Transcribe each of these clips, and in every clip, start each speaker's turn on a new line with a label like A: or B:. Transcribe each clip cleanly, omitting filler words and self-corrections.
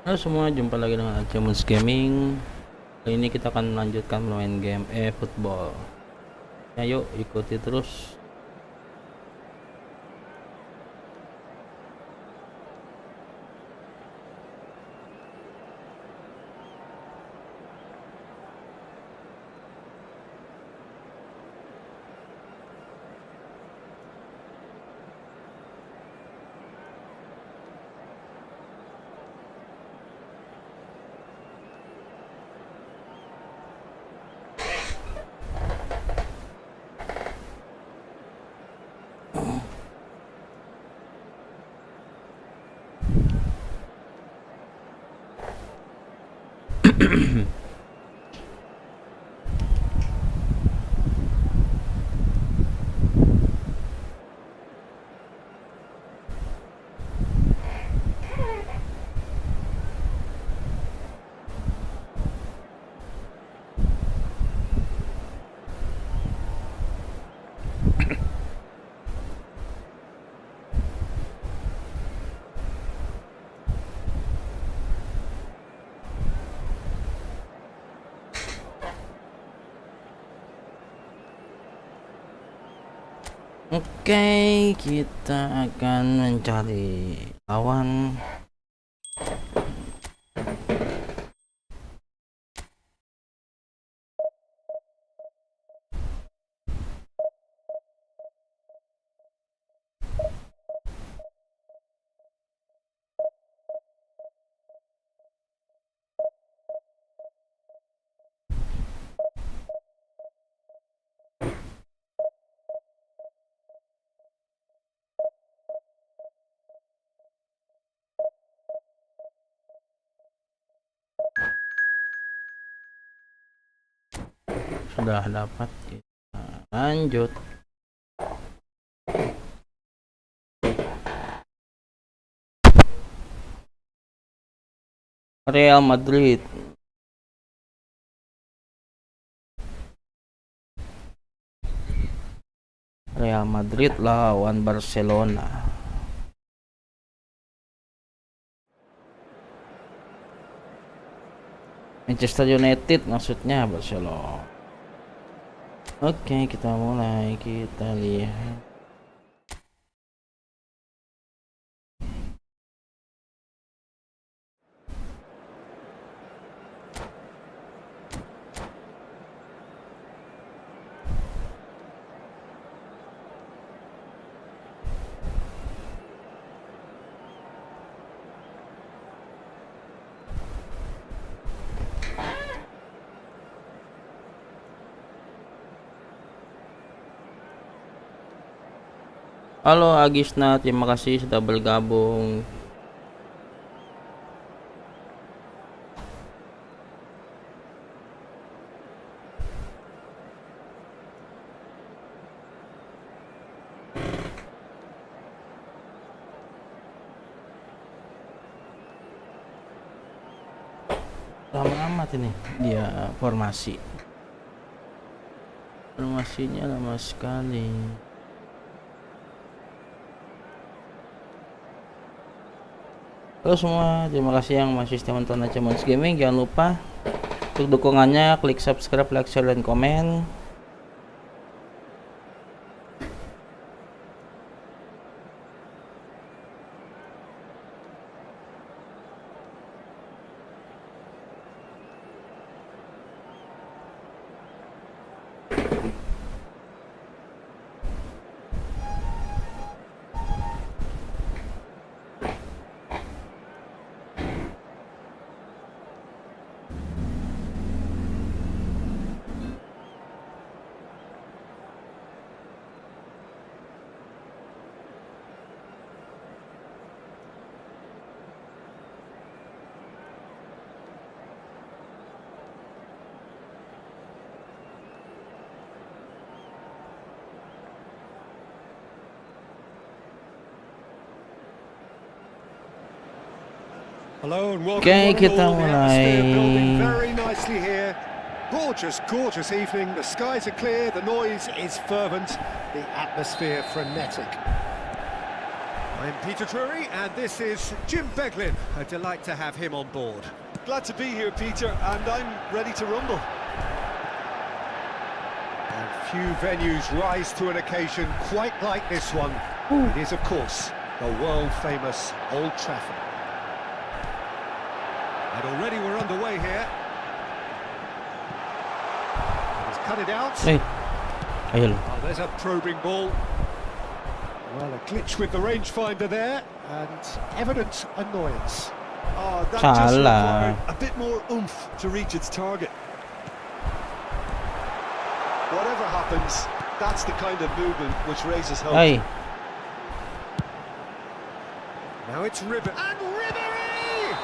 A: Halo semua, jumpa lagi dengan Acamus Gaming. Kali ini kita akan melanjutkan bermain game eFootball. Ayo ikuti terus. Oke, kita akan mencari lawan. Sudah dapat, kita lanjut. Real Madrid. Real Madrid lawan Barcelona. Manchester United maksudnya, Barcelona. Oke, kita mulai, kita lihat. Halo Agisna, terima kasih sudah bergabung. Lama amat ini dia formasinya lama sekali. Halo semua, terima kasih yang masih setia menonton Acamus Gaming. Jangan lupa untuk dukungannya, klik subscribe, like, share, dan komen. Oke, kita mulai.
B: Gorgeous, gorgeous evening. The skies are clear, the noise is fervent, the atmosphere frenetic. I'm Peter Drury, and this is Jim Beglin. A delight to have him on board.
C: Glad to be here, Peter, and I'm ready to rumble.
B: And few venues rise to an occasion quite like this one. It is, of course, the world-famous Old Trafford. And already we're underway here. He's cut it out.
A: Ayun.
B: Oh, there's a probing ball. Well, a glitch with the rangefinder there, and evident annoyance.
C: Oh, that just
A: Salah.
C: required a bit more oomph to reach its target. Whatever happens, that's the kind of movement which raises hope.
A: Ay.
B: Now it's Ribery. And Ribery!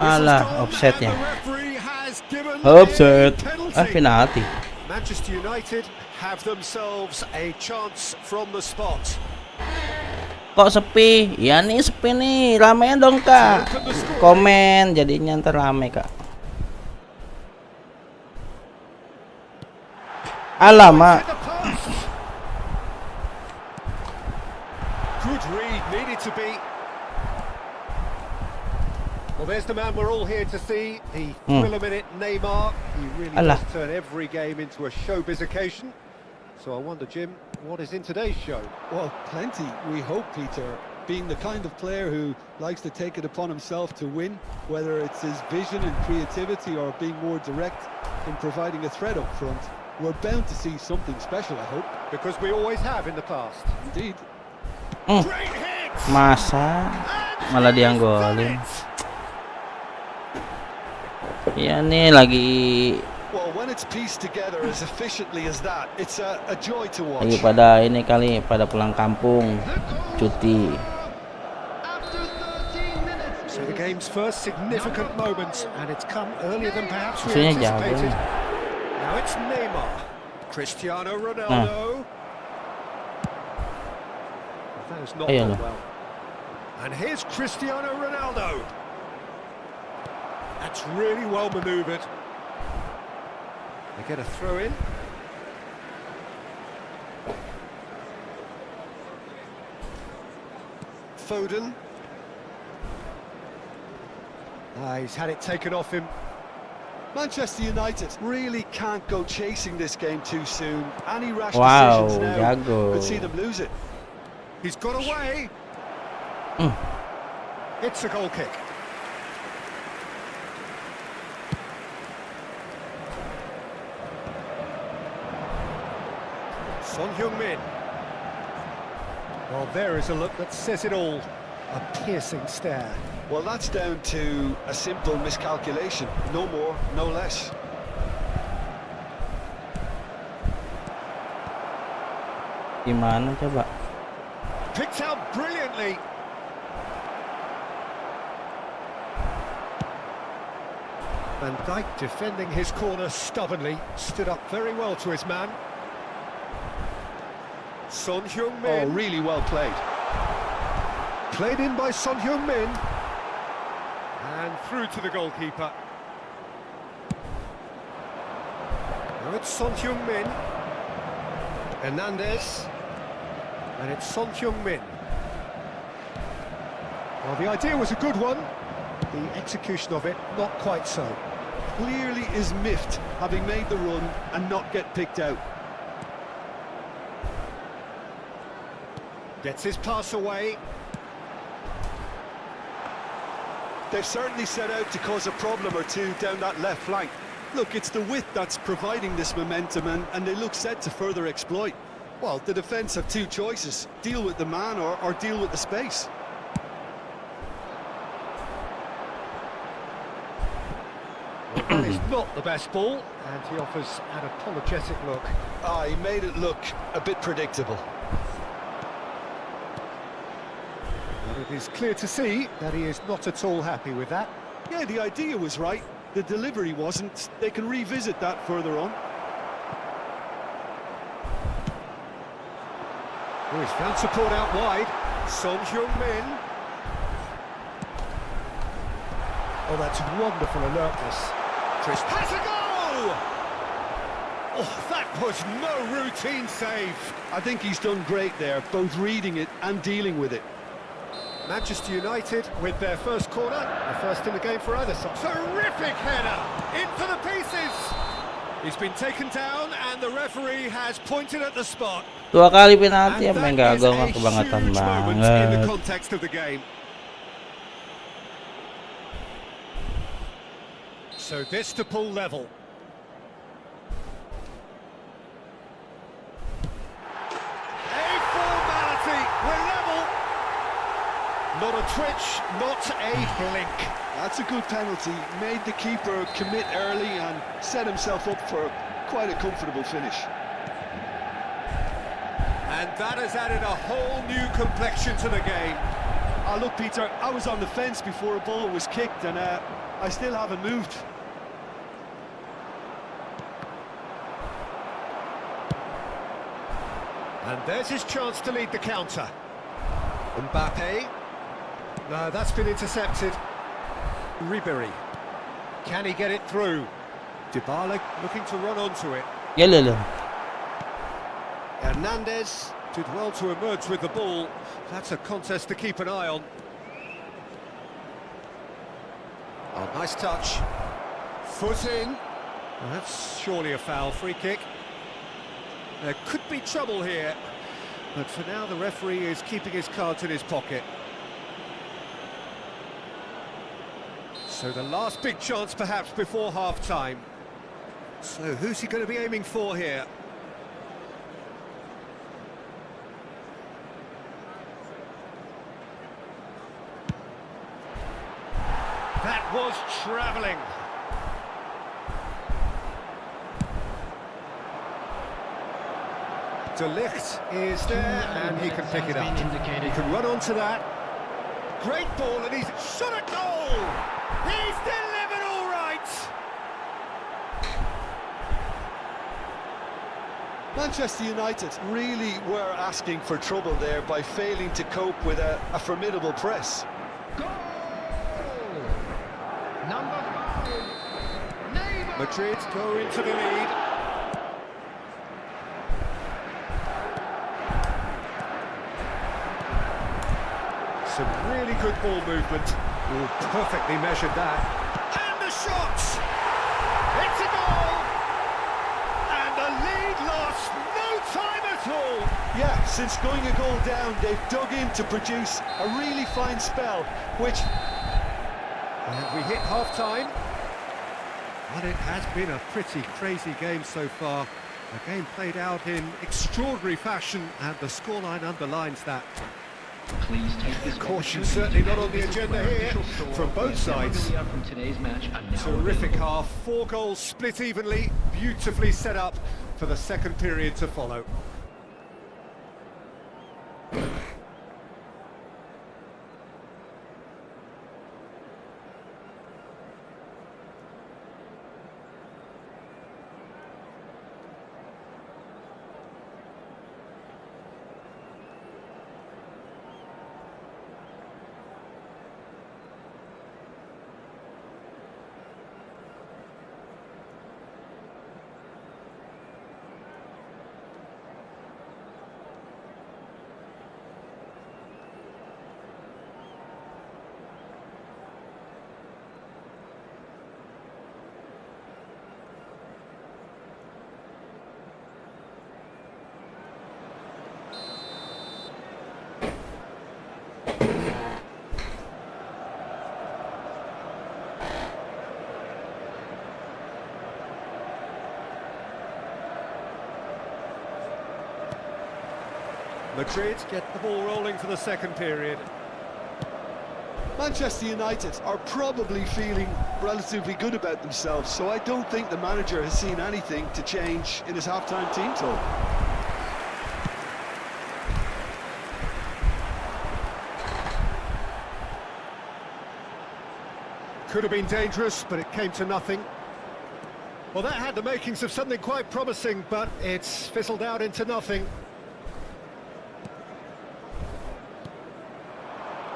A: Ala, offset
B: and
A: yan.
B: the referee has given
A: Offset.
B: the penalty.
A: Ah, penalty.
B: Manchester United have themselves a chance from the spot.
A: Kok sepi? Ya nih sepi nih. Ramein dong kak. Komen jadinya ntar rame kak. Alamak.
B: Good read, needed to be. Well, there's the man we're all here to see, the thriller-minute Neymar. He really
A: Allah.
B: does turn every game into a showbiz occasion. So I wonder, Jim, what is in today's show?
C: Well, plenty, we hope, Peter. Being the kind of player who likes to take it upon himself to win, whether it's his vision and creativity or being more direct in providing a threat up front, we're bound to see something special, I hope.
B: Because we always have in the past.
C: Indeed.
B: Great hit!
A: Masa malah dianggolin. Ya nih lagi
C: Well, when it's pieced together as efficiently as that, it's a joy to watch.
A: lagi pada ini kali pada pulang kampung cuti.
B: So the game's first significant moment, and it's come earlier than perhaps we
A: Maksudnya jauh.
B: anticipated. Now it's Neymar, Cristiano Ronaldo. That has not
A: Ayan
B: gone
A: loh.
B: well. And here's Cristiano Ronaldo. That's really well manoeuvred. They get a throw in. Foden. He's had it taken off him.
C: Manchester United really can't go chasing this game too soon. Any rash
A: Wow,
C: decisions now
A: jago.
C: could see them lose it.
B: He's got away. It's a goal kick. Son Heung-min. Well, there is a look that says it all. A piercing stare.
C: Well, that's down to a simple miscalculation. No more, no less.
A: Gimana coba?
B: Picked out brilliantly. Van Dijk defending his corner stubbornly. Stood up very well to his man. Son
C: Oh,
B: Heung-min.
C: really well played.
B: Played in by Son Heung-min. And through to the goalkeeper. Now it's Son Heung-min. Hernandez. And it's Son Heung-min. Well, the idea was a good one. The execution of it, not quite so.
C: Clearly is miffed, having made the run and not get picked out.
B: Gets his pass away.
C: They've certainly set out to cause a problem or two down that left flank. Look, it's the width that's providing this momentum, and they look set to further exploit. Well, the defence have two choices: deal with the man or deal with the space.
B: Well, that is not the best ball, and he offers an apologetic look.
C: He made it look a bit predictable.
B: And it is clear to see that he is not at all happy with that.
C: Yeah, the idea was right. The delivery wasn't. They can revisit that further on.
B: Oh, he's found support out wide. Son Heung-min. Oh, that's wonderful alertness. Chris has a goal! Oh, that was no routine save.
C: I think he's done great there, both reading it and dealing with it.
B: Manchester United with their first corner, the first in the game for either side. Terrific header, in for the pieces. He's been taken down and the referee has pointed at the spot.
A: 2 kali penalti
B: And
A: apa yang
B: that is
A: gagal
B: a
A: mah kebangetan
B: huge moment in the
A: banget.
B: context of the game. So this to pull level. A formality, we're level. Not a twitch, not a blink.
C: That's a good penalty. Made the keeper commit early and set himself up for quite a comfortable finish.
B: And that has added a whole new complexion to the game.
C: Ah, look, Peter, I was on the fence before a ball was kicked, and I still haven't moved.
B: And there's his chance to lead the counter. Mbappe. No, that's been intercepted. Ribery. Can he get it through? Dybala looking to run onto it.
A: Gel lan.
B: Hernandez did well to emerge with the ball. That's a contest to keep an eye on. Oh, nice touch. Foot in. Well, that's surely a foul. Free kick. There could be trouble here, but for now the referee is keeping his cards in his pocket. So the last big chance perhaps before half-time. So who's he going to be aiming for here? That was travelling. De Ligt is there, and he can pick it up. He can run onto that. Great ball, and he's shot at goal! He's delivered all right!
C: Manchester United really were asking for trouble there by failing to cope with a formidable press.
B: Madrid go into the lead. Some really good ball movement. Oh, perfectly measured that. And the shot! It's a goal! And the lead lost no time at all!
C: Yeah, since going a goal down, they've dug in to produce a really fine spell, which...
B: And we hit half-time. Well, it has been a pretty crazy game so far. A game played out in extraordinary fashion, and the scoreline underlines that.
D: Please take this
B: Caution certainly not on the agenda here from both sides.
D: From today's match are now
B: Terrific
D: available.
B: half, 4 goals split evenly, beautifully set up for the second period to follow. Madrid get the ball rolling for the second period.
C: Manchester United are probably feeling relatively good about themselves, so I don't think the manager has seen anything to change in his half-time team talk.
B: Could have been dangerous, but it came to nothing. Well, that had the makings of something quite promising, but it's fizzled out into nothing.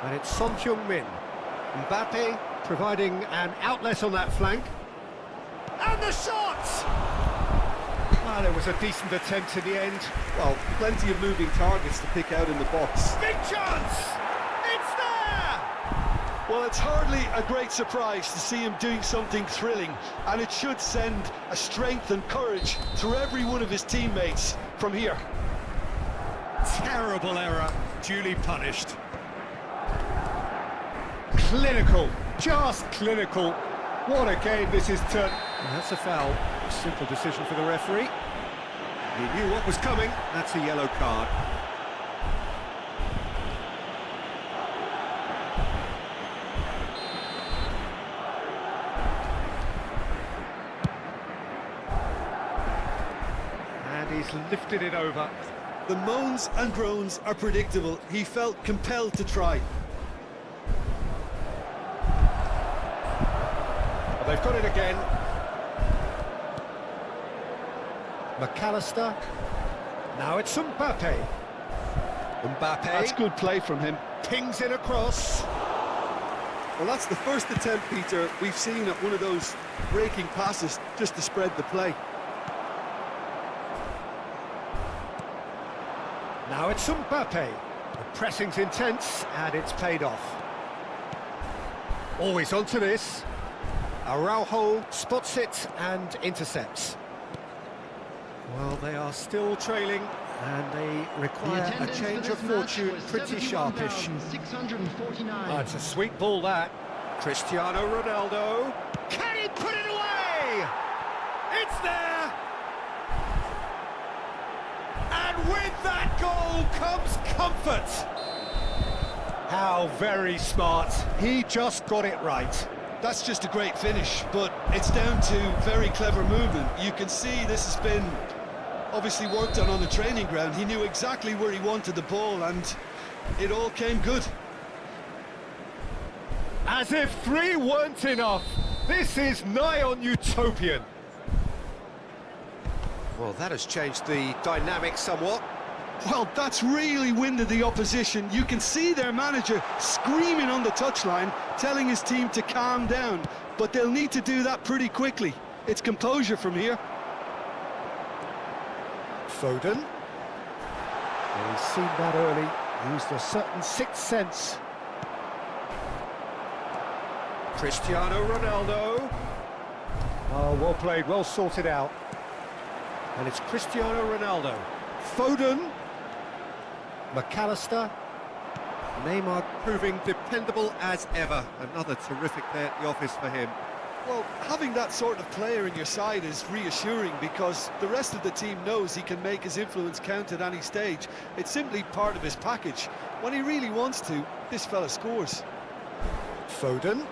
B: And it's Son Heung-min. Mbappe providing an outlet on that flank. And the shot! Well, it was a decent attempt in the end.
C: Well, plenty of moving targets to pick out in the box.
B: Big chance! It's there!
C: Well, it's hardly a great surprise to see him doing something thrilling, and it should send a strength and courage through every one of his teammates from here.
B: Terrible error, duly punished. Clinical, just clinical. What a game this is turned. And that's a foul. A simple decision for the referee. He knew what was coming. That's a yellow card. And he's lifted it over.
C: The moans and groans are predictable. He felt compelled to try.
B: Well, they've got it again. McAllister. Now it's Mbappe. Mbappe.
C: That's good play from him.
B: Pings it across.
C: Well, that's the first attempt, Peter, we've seen at one of those breaking passes just to spread the play.
B: Now it's Mbappe. The pressing's intense, and it's paid off. Always onto this. Araujo spots it and intercepts. Well, they are still trailing, and they require a change of fortune pretty sharpish. Oh, it's a sweet ball, that. Cristiano Ronaldo. Can he put it away? It's there! And with that goal comes comfort. How very smart. He just got it right.
C: That's just a great finish, but it's down to very clever movement. You can see this has been obviously worked on the training ground. He knew exactly where he wanted the ball, and it all came good.
B: As if 3 weren't enough, this is nigh on utopian. Well, that has changed the dynamic somewhat.
C: Well, that's really winded the opposition. You can see their manager screaming on the touchline, telling his team to calm down, but they'll need to do that pretty quickly. It's composure from here.
B: Foden. Well, he's seen that early, used a certain sixth sense. Cristiano Ronaldo. Oh, well played, well sorted out. And it's Cristiano Ronaldo. Foden. McAllister. Neymar proving dependable as ever. Another terrific day at the office for him.
C: Well, having that sort of player in your side is reassuring because the rest of the team knows he can make his influence count at any stage. It's simply part of his package. When he really wants to, this fella scores.
B: Foden.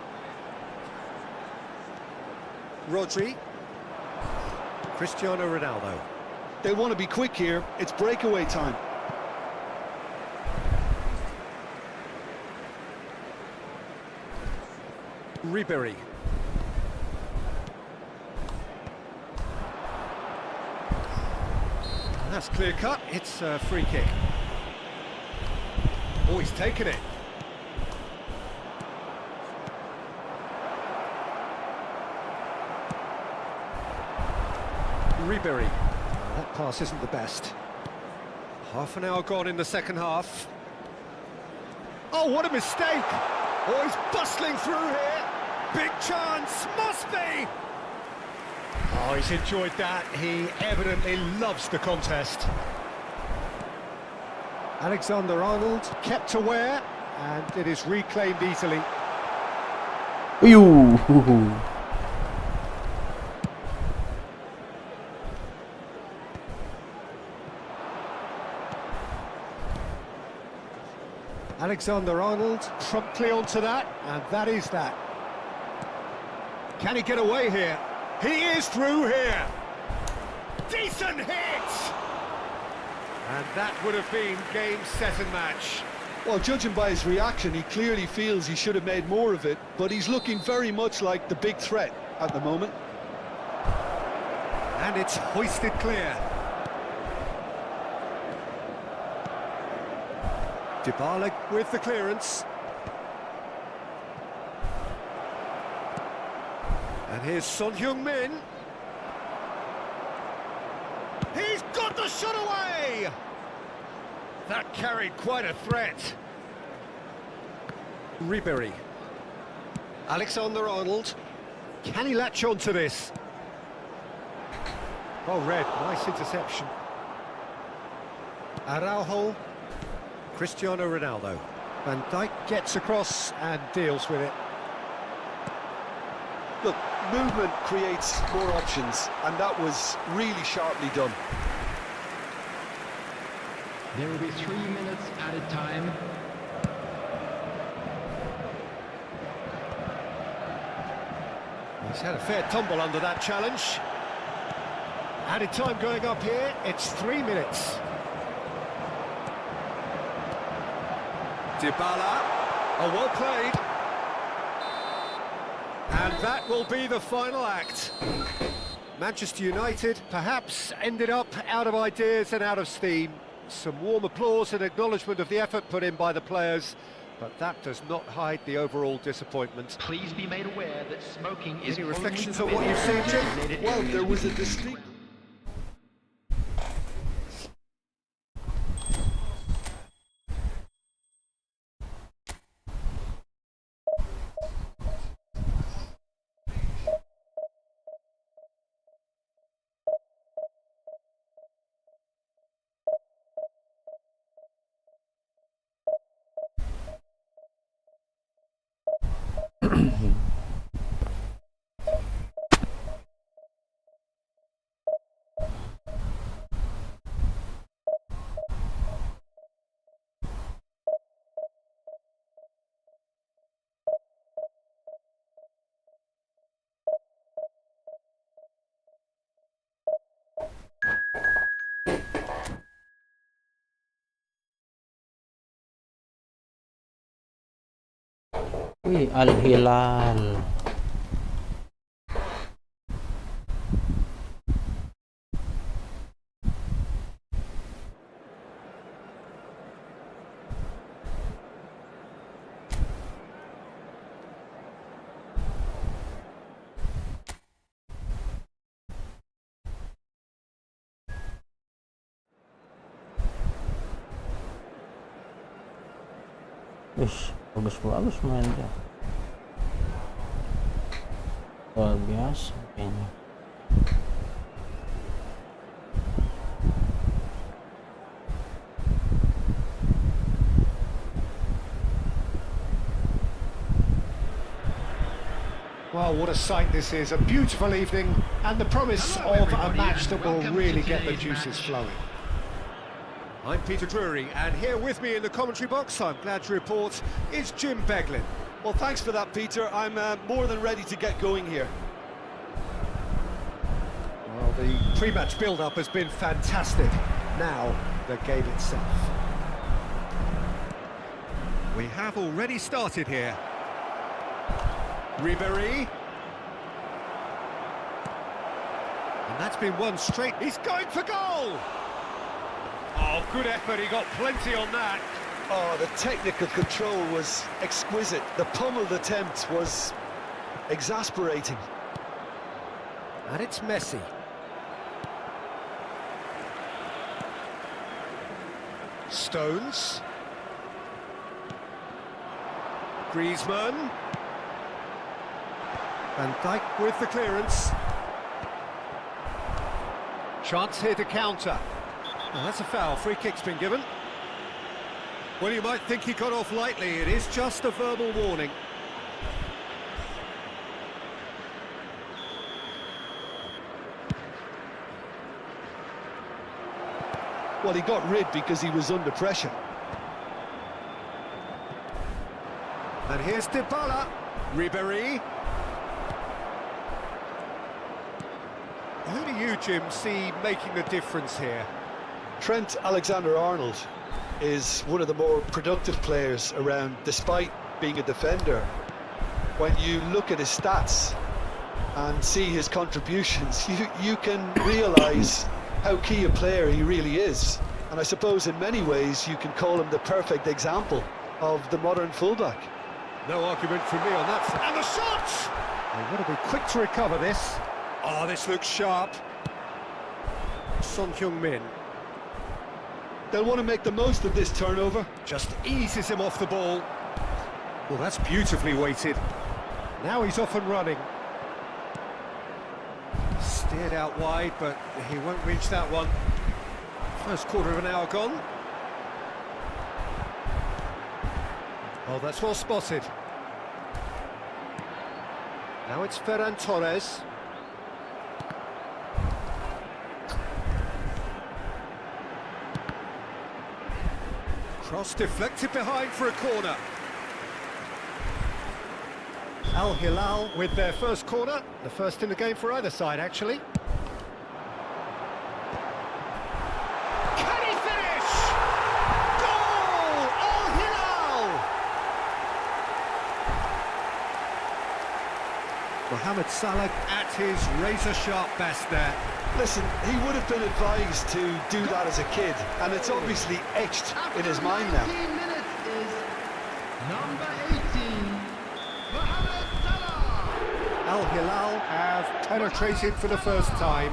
B: Rodri. Cristiano Ronaldo.
C: They want to be quick here. It's breakaway time.
B: Ribery. That's clear cut. It's a free kick. Oh, he's taken it. Ribery. That pass isn't the best. Half an hour gone in the second half. Oh, what a mistake! Oh, he's bustling through here. Big chance, must be! Oh, he's enjoyed that. He evidently loves the contest. Alexander-Arnold kept aware, and it is reclaimed easily.
A: Uyuh.
B: Alexander-Arnold promptly onto that, and that is that. Can he get away here? He is through here. Decent hit! And that would have been game, set and match.
C: Well, judging by his reaction, he clearly feels he should have made more of it, but he's looking very much like the big threat at the moment.
B: And it's hoisted clear. Dybala with the clearance. And here's Son Heung-min. He's got the shot away! That carried quite a threat. Ribery. Alexander-Arnold. Can he latch on to this? Oh, Red, nice interception. Araujo. Cristiano Ronaldo. Van Dijk gets across and deals with it.
C: Look, movement creates more options, and that was really sharply done.
D: There will be 3 minutes added time.
B: He's had a fair tumble under that challenge. Added time going up here, it's 3 minutes. Dybala, oh, well played. And that will be the final act. Manchester United perhaps ended up out of ideas and out of steam. Some warm applause and acknowledgement of the effort put in by the players, but that does not hide the overall disappointment.
D: Please be made aware that smoking is
B: Any
D: only
B: reflections on what
D: permitted
B: you've seen,
D: in
B: Jim?
D: designated
C: Well,
D: areas
C: there was a
D: within the
C: distinct...
A: Wih, Al Hilal. Bagus-bagus main dia. Luar biasa kayaknya.
B: Well, what a sight this is, a beautiful evening and the promise
D: Hello,
B: of a
D: everybody,
B: match
D: and
B: that will
D: welcome
B: really
D: to
B: get the
D: today's
B: juices
D: match.
B: flowing. I'm Peter Drury, and here with me in the commentary box, I'm glad to report, is Jim Beglin.
C: Well, thanks for that, Peter. I'm more than ready to get going here.
B: Well, the pre-match build-up has been fantastic. Now, the game itself. We have already started here. Ribéry. And that's been one straight. He's going for goal! Oh, good effort, he got plenty on that.
C: Oh, the technical control was exquisite. The pummeled attempt was exasperating.
B: And it's Messi. Stones. Griezmann. Van Dijk with the clearance. Chance here to counter. Oh, that's a foul. Free kick's been given. Well, you might think he got off lightly. It is just a verbal warning.
C: Well, he got rid because he was under pressure.
B: And here's Dybala. Ribéry. Who do you, Jim, see making the difference here?
C: Trent Alexander-Arnold is one of the more productive players around, despite being a defender. When you look at his stats and see his contributions, you can realise how key a player he really is. And I suppose in many ways you can call him the perfect example of the modern fullback.
B: No argument from me on that. And the shot! They've got to be quick to recover this. Oh, this looks sharp. Son Heung-min.
C: They'll want to make the most of this turnover.
B: Just eases him off the ball. Well, that's beautifully weighted. Now he's off and running. Steered out wide, but he won't reach that one. First quarter of an hour gone. Oh, that's well spotted. Now it's Ferran Torres. Cross deflected behind for a corner. Al Hilal with their first corner, the first in the game for either side, actually. Can he finish? Goal! Al Hilal! Mohamed Salah at his razor-sharp best there.
C: Listen, he would have been advised to do that as a kid, and it's obviously etched in his mind now.
D: 15 minutes is number 18, Mohamed Salah.
B: Al Hilal have penetrated for the first time.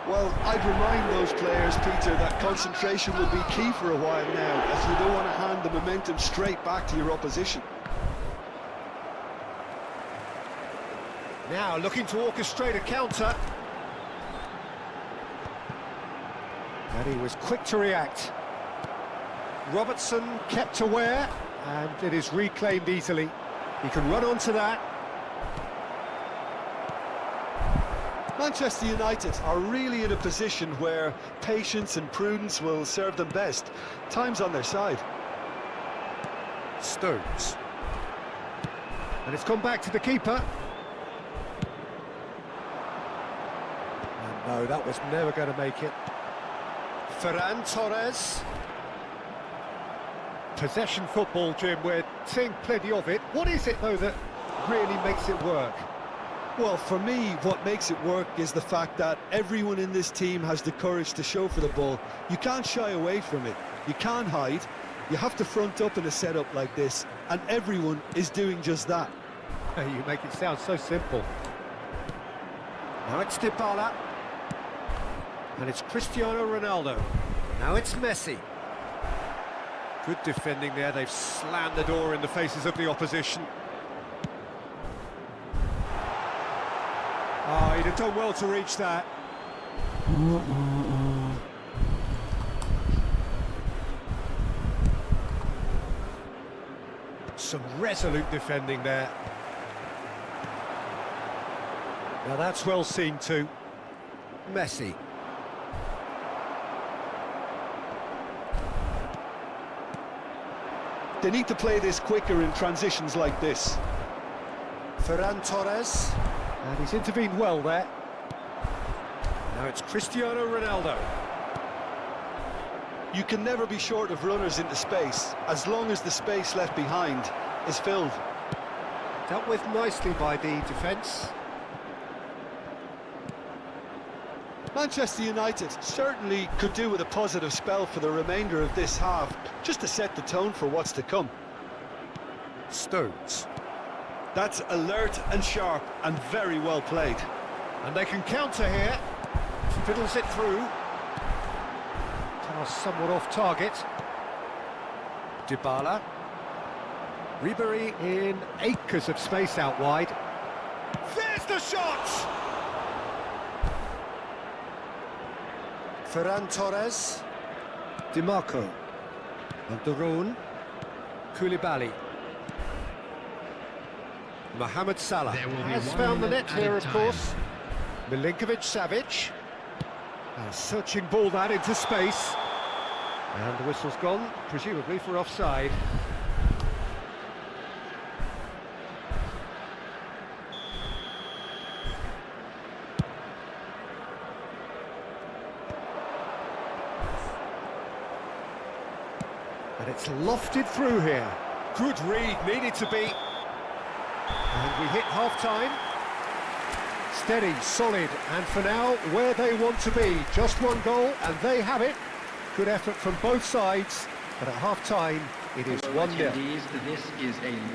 C: Well, I'd remind those players, Peter, that concentration will be key for a while now, as you don't want to hand the momentum straight back to your opposition.
B: Now looking to orchestrate a counter. And he was quick to react. Robertson kept aware, and it is reclaimed easily. He can run onto that.
C: Manchester United are really in a position where patience and prudence will serve them best. Time's on their side.
B: Stones. And it's gone back to the keeper. And no, that was never going to make it. Ferran Torres. Possession football, Jim, we're seeing plenty of it. What is it, though, that really makes it work?
C: Well, for me, what makes it work is the fact that everyone in this team has the courage to show for the ball. You can't shy away from it. You can't hide. You have to front up in a setup like this, and everyone is doing just that.
B: You make it sound so simple. Now it's Dybala. And it's Cristiano Ronaldo. Now it's Messi. Good defending there. They've slammed the door in the faces of the opposition. Oh, he'd have done well to reach that. Some resolute defending there. Now that's well seen too. Messi.
C: They need to play this quicker in transitions like this.
B: Ferran Torres. And he's intervened well there. Now it's Cristiano Ronaldo.
C: You can never be short of runners into space, as long as the space left behind is filled.
B: Dealt with nicely by the defence.
C: Manchester United certainly could do with a positive spell for the remainder of this half, just to set the tone for what's to come.
B: Stones.
C: That's alert and sharp and very well played.
B: And they can counter here. Fiddles it through. Pass somewhat off target. Dybala. Ribery in acres of space out wide. There's the shot! Ferran Torres. Di Marco. And Dukung. Koulibaly. Mohamed Salah has found the net here, of course. Milinkovic-Savic. A searching ball that into space. And the whistle's gone, presumably for offside. And it's lofted through here. Good read, needed to be. And we hit half-time. Steady, solid, and for now, where they want to be. Just one goal, and they have it. Good effort from both sides, but at half-time, it is 1-0.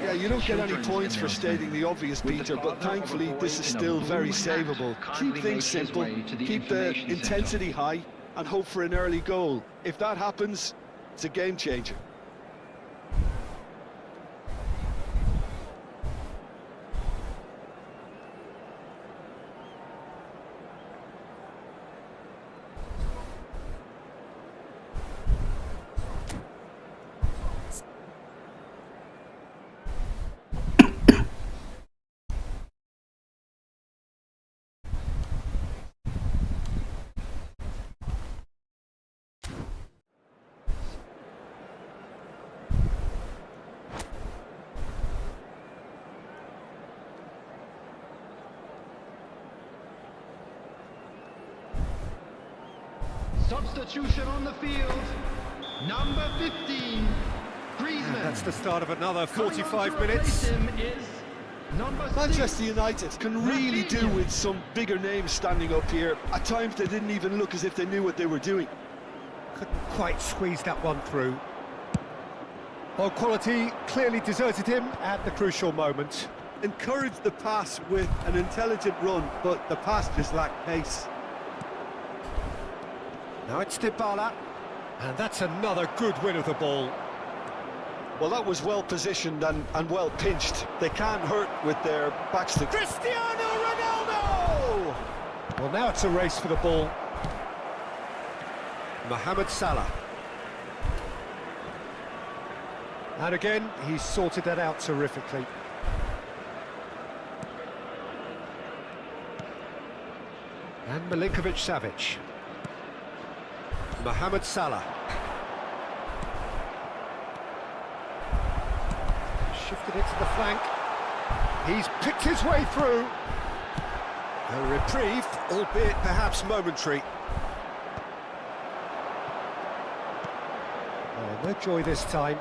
C: Yeah, you don't get any points for stating the obvious, Peter, but thankfully this is still very savable. Keep things simple, keep the intensity high, and hope for an early goal. If that happens, it's a game changer.
D: Substitution on the field. Number 15, Griezmann.
C: That's the start of another
D: Coming on
C: 45
D: to replace
C: minutes.
D: him is number 6.
C: Manchester United can really do with some bigger names standing up here. At times they didn't even look as if they knew what they were doing.
B: Couldn't quite squeeze that one through. Well, quality clearly deserted him at the crucial moment.
C: Encouraged the pass with an intelligent run, but the pass just lacked pace.
B: Now it's Dybala, and that's another good win of the ball.
C: Well, that was well positioned and well pinched. They can't hurt with their backs to...
B: Cristiano Ronaldo! Well, now it's a race for the ball. Mohamed Salah. And again, he's sorted that out terrifically. And Milinkovic-Savic. Mohamed Salah. Shifted it to the flank. He's picked his way through. A reprieve, albeit perhaps momentary. Oh, no joy this time.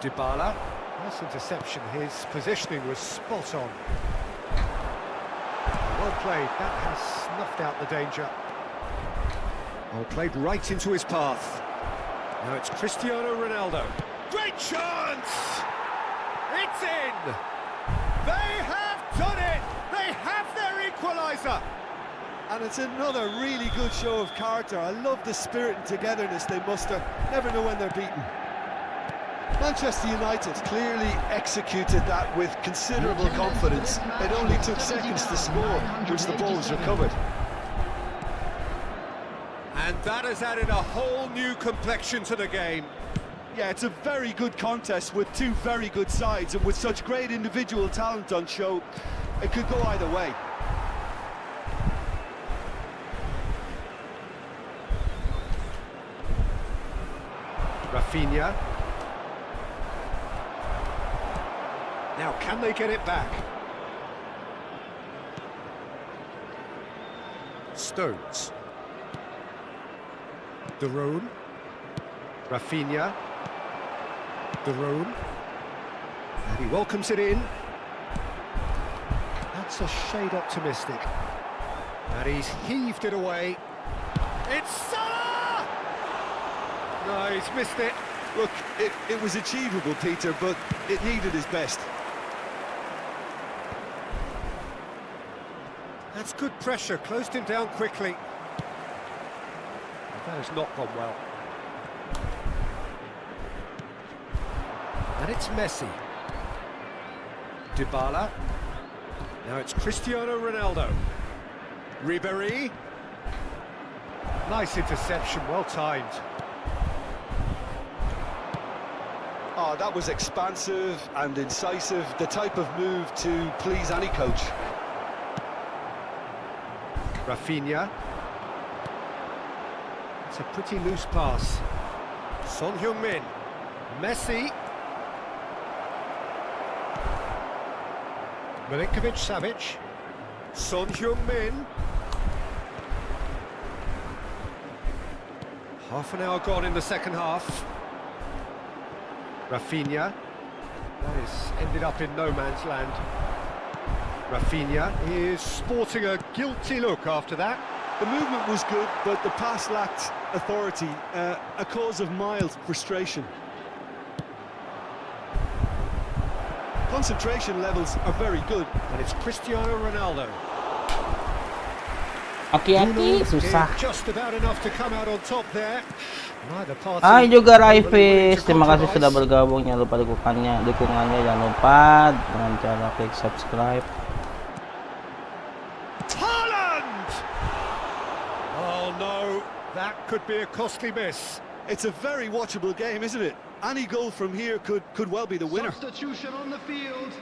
B: Dybala. Nice interception. His positioning was spot on. Well played. That has snuffed out the danger. Well played right into his path. Now it's Cristiano Ronaldo. Great chance! It's in! They have done it! They have their equaliser!
C: And it's another really good show of character. I love the spirit and togetherness they muster. Never know when they're beaten. Manchester United clearly executed that with considerable confidence. It only took seconds to score once the ball was recovered.
B: And that has added a whole new complexion to the game.
C: Yeah, it's a very good contest with two very good sides, and with such great individual talent on show, it could go either way.
B: Rafinha. Now, can they get it back? Stones. Dukung. Rafinha. Dukung. And he welcomes it in. That's a shade optimistic. And he's heaved it away. It's Salah! No, he's missed it.
C: Look, it was achievable, Peter, but it needed his best.
B: That's good pressure, closed him down quickly. That has not gone well. And it's Messi. Dybala. Now it's Cristiano Ronaldo. Ribéry. Nice interception, well timed.
C: Oh, that was expansive and incisive, the type of move to please any coach.
B: Rafinha. It's a pretty loose pass. Son Heung-min. Messi. Milinkovic-Savic. Son Heung-min. Half an hour gone in the second half. Rafinha. That has ended up in no man's land. Rafinha is sporting a guilty look after that.
C: The movement was good, but the pass lacked authority, a cause of mild frustration. Concentration levels are very good.
B: And it's Cristiano Ronaldo.
A: Aki-aki, susah.
B: Just about enough to come out on top there. Neither party
A: Hai juga
B: really
A: Raifis, terima kasih
B: compromise.
A: sudah bergabung. Jangan lupa dukungannya jangan lupa dengan cara klik subscribe.
B: Haaland! Oh no, that could be a costly miss.
C: It's a very watchable game, isn't it? Any goal from here could well be the winner.
D: Substitution on the field.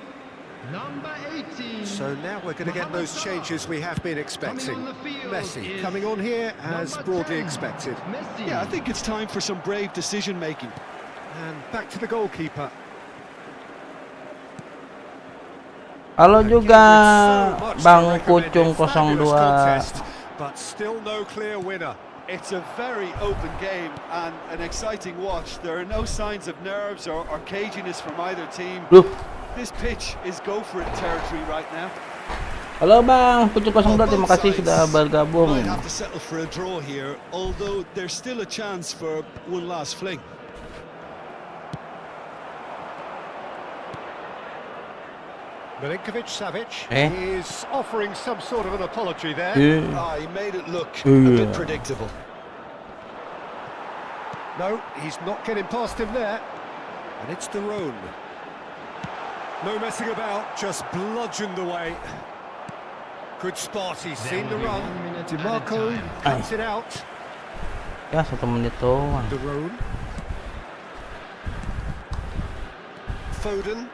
D: Number 18.
B: So now we're going to get those changes we have been expecting.
D: Coming on the field
B: Messi
D: is
B: coming on here as
D: number
B: broadly
D: 10,
B: expected.
D: Messi.
C: Yeah, I think it's time for some brave decision-making.
B: And back to the goalkeeper.
A: Halo juga
B: With so much to
A: Bang
B: recommend
A: Kucung
B: it. Fabulous
A: 02.
B: contest, but still no clear winner.
C: It's a very open game and an exciting watch. There are no signs of nerves or caginess from either team.
A: Duh.
C: This pitch is go for it territory right now.
A: Halo Bang, Pucuk 02, terima kasih sudah bergabung.
C: Might have to settle for a draw here, although there's still a chance for one last fling.
B: Milinkovic-Savic
A: Eh?
B: is offering some sort of an apology there.
C: He made it look a bit predictable.
B: No, he's not getting past him there. And it's Dukung. No messing about, just bludgeoned away. Good spot, he's seen the run. DiMarco cuts it out.
A: Ya, 1 menit doang.
B: Dukung. Foden.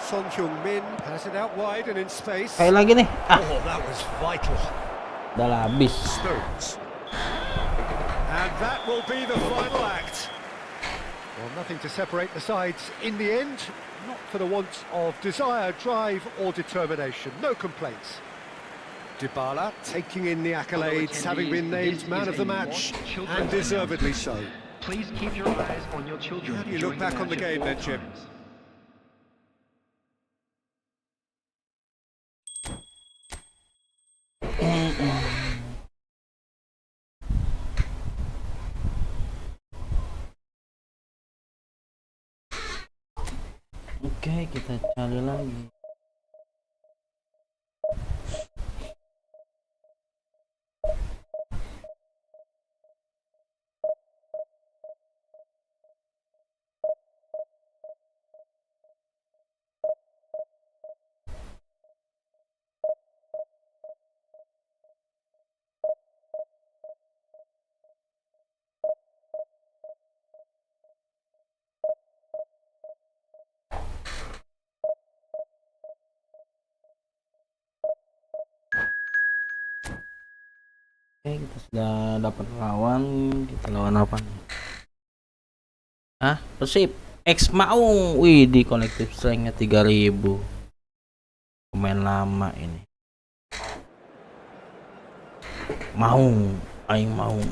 B: Son Heung-min has it out wide and in space.
A: Kayak lagi nih.
B: Oh, that was vital.
A: Udah lah, habis.
B: Stones. And that will be the final act. Well, nothing to separate the sides in the end. Not for the want of desire, drive or determination. No complaints. Dybala taking in the accolades, having been named man of the match, and deservedly so.
D: Please keep your eyes on your children.
B: How do you look back on the game then, Jim?
A: Oke, kita cari lagi. Oke, kita sudah dapat lawan. Kita lawan apa nih? Persib X Maung. Wih, di collective strength-nya 3000. Pemain lama ini. Maung, aing Maung.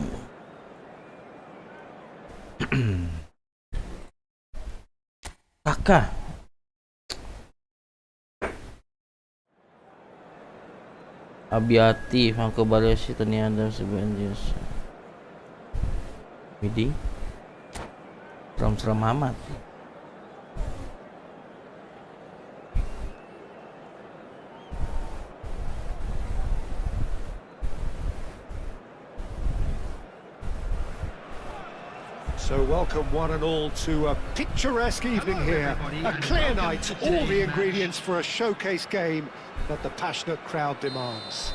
A: Kakak. Abiati, Franco Baresi, Tony Adams, Benjus, Widi, seram-seram amat.
B: So welcome one and all to a picturesque evening here. A clear night, all the ingredients for a showcase game that the passionate crowd demands.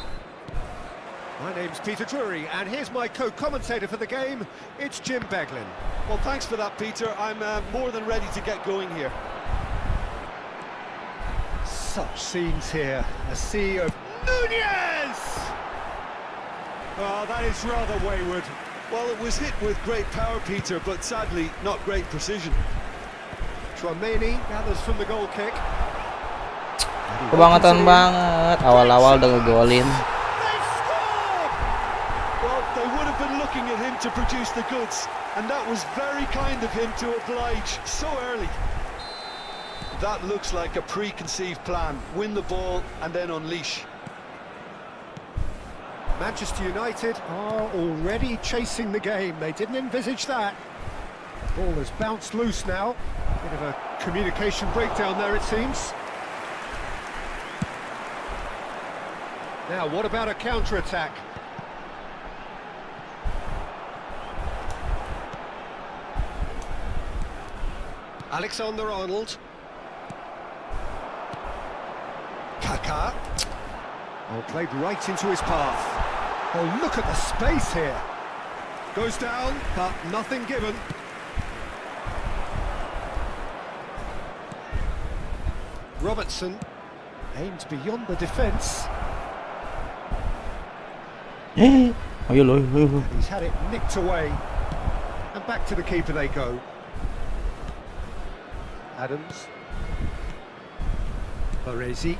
B: My name's Peter Drury, and here's my co-commentator for the game. It's Jim Beglin.
C: Well, thanks for that, Peter. I'm more than ready to get going here.
B: Such scenes here. A sea of Nunez! Oh, that is rather wayward.
C: Well, it was hit with great power, Peter, but sadly, not great precision.
B: Chouameni gathers from the goal kick.
A: Kebangetan banget, awal-awal udah ngegolin.
C: Well, they would have been looking at him to produce the goods, and that was very kind of him to oblige so early. That looks like a preconceived plan. Win the ball and then unleash.
B: Manchester United are already chasing the game. They didn't envisage that. Ball has bounced loose now. Bit of a communication breakdown there, it seems. Now, what about a counter-attack? Alexander-Arnold. Kaká. Oh, played right into his path. Oh, look at the space here. Goes down, but nothing given. Robertson aimed beyond the defence.
A: Ayo loh.
B: He's had it nicked away. And back to the keeper they go. Adams. Baresi.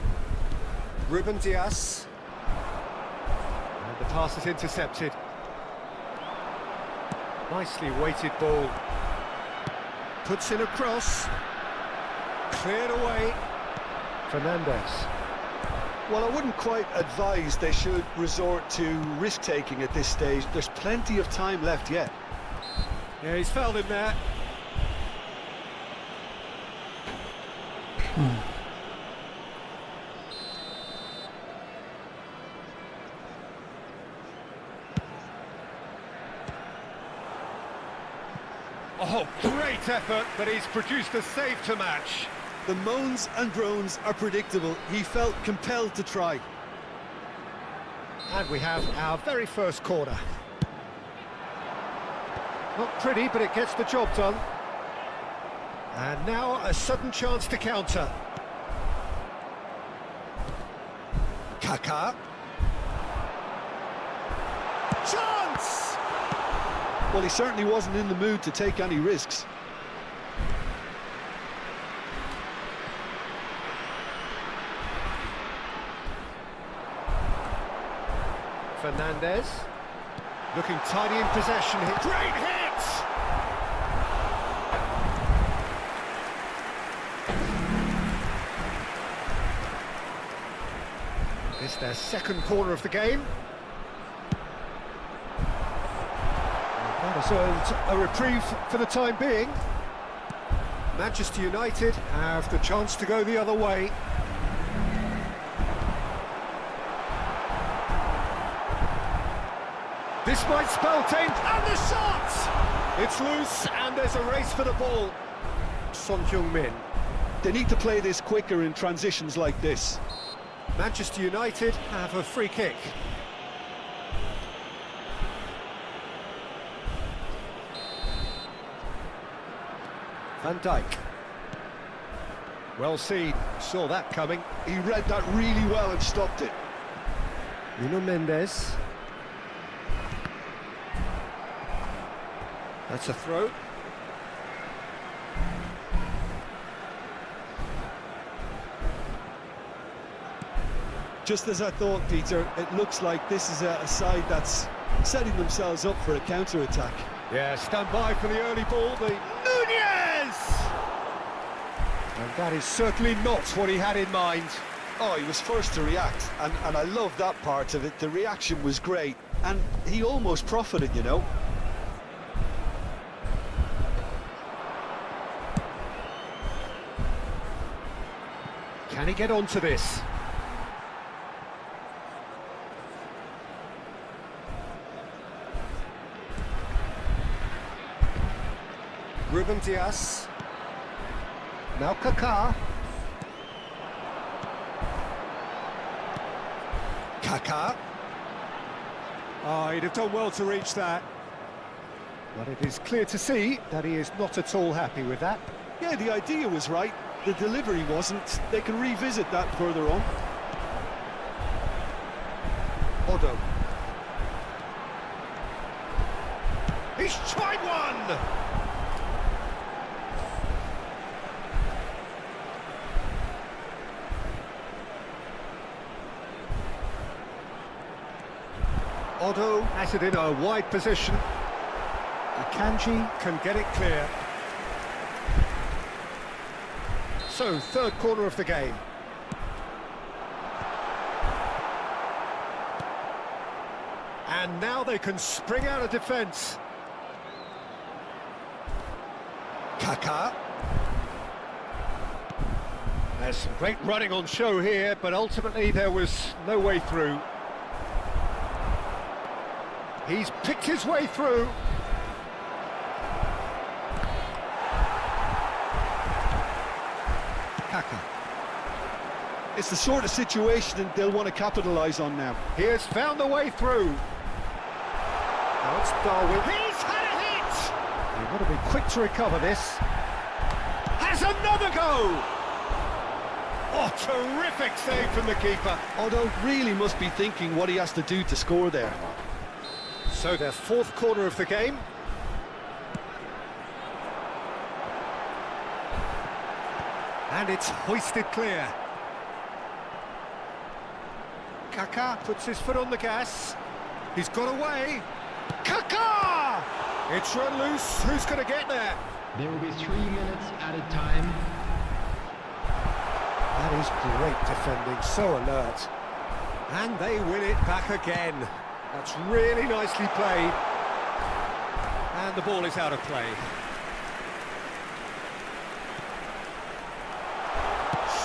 B: Ruben Dias. And The pass is intercepted. Nicely weighted ball. Puts in a cross. Cleared away. Fernandez.
C: Well, I wouldn't quite advise they should resort to risk-taking at this stage. There's plenty of time left yet.
B: Yeah, he's fouled him there. Oh, great effort, but he's produced a save to match.
C: The moans and groans are predictable. He felt compelled to try.
B: And we have our very first corner. Not pretty, but it gets the job done. And now a sudden chance to counter. Kaká. Chance!
C: Well, he certainly wasn't in the mood to take any risks.
B: Fernandez. Looking tidy in possession here. Great hit! It's their second corner of the game. That has earned a reprieve for the time being. Manchester United have the chance to go the other way. This might spell danger, and the shot! It's loose, and there's a race for the ball. Son Heung-min.
C: They need to play this quicker in transitions like this.
B: Manchester United have a free kick. Van Dijk. Well seen, saw that coming.
C: He read that really well and stopped it.
B: Nuno Mendes. That's a throw.
C: Just as I thought, Peter, it looks like this is a side that's setting themselves up for a counter-attack.
B: Yeah, stand by for the early ball, the Nunez! And that is certainly not what he had in mind.
C: Oh, he was first to react, and I love that part of it. The reaction was great, and he almost profited, you know.
B: Can he get onto this? Ruben Dias. Now Kaká. Kaká. Oh, he'd have done well to reach that. But it is clear to see that he is not at all happy with that.
C: Yeah, the idea was right. The delivery wasn't. They can revisit that further on.
B: Odo. He's tried one! Odo has it in a wide position. Akanji can get it clear. So, third corner of the game. And now they can spring out of defence. Kaká. There's some great running on show here, but ultimately there was no way through. He's picked his way through. Kaká.
C: It's the sort of situation that they'll want to capitalise on now.
B: He has found the way through. Now it's Darwin. He's had a hit! You've got to be quick to recover this. Has another go! Oh, terrific save from the keeper.
C: Odo really must be thinking what he has to do to score there.
B: So their fourth corner of the game. And it's hoisted clear. Kaká puts his foot on the gas. He's got away. Kaká! It's run loose. Who's going to get there?
D: There will be 3 minutes added time.
B: That is great defending, so alert. And they win it back again. That's really nicely played. And the ball is out of play.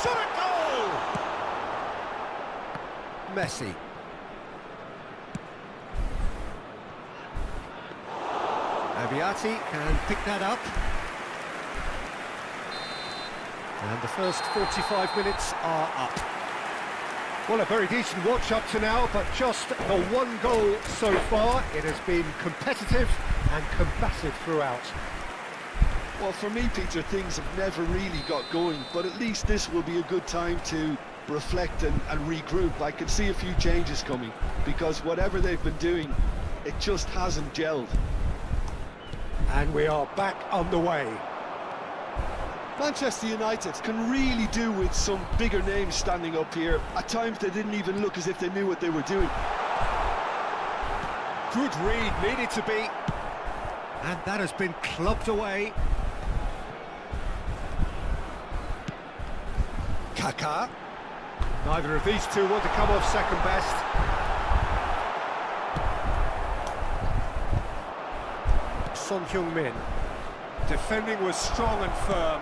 B: Shot at goal! Messi. Abiati can pick that up. And the first 45 minutes are up. Well, a very decent watch up to now, but just the one goal so far. It has been competitive and combative throughout.
C: Well, for me, Peter, things have never really got going, but at least this will be a good time to reflect and regroup. I can see a few changes coming, because whatever they've been doing, it just hasn't gelled.
B: And we are back on the way.
C: Manchester United can really do with some bigger names standing up here. At times they didn't even look as if they knew what they were doing.
B: Good read, needed to be. And that has been clubbed away. Kaká. Neither of these two want to come off second best. Son Heung-min. Defending was strong and firm.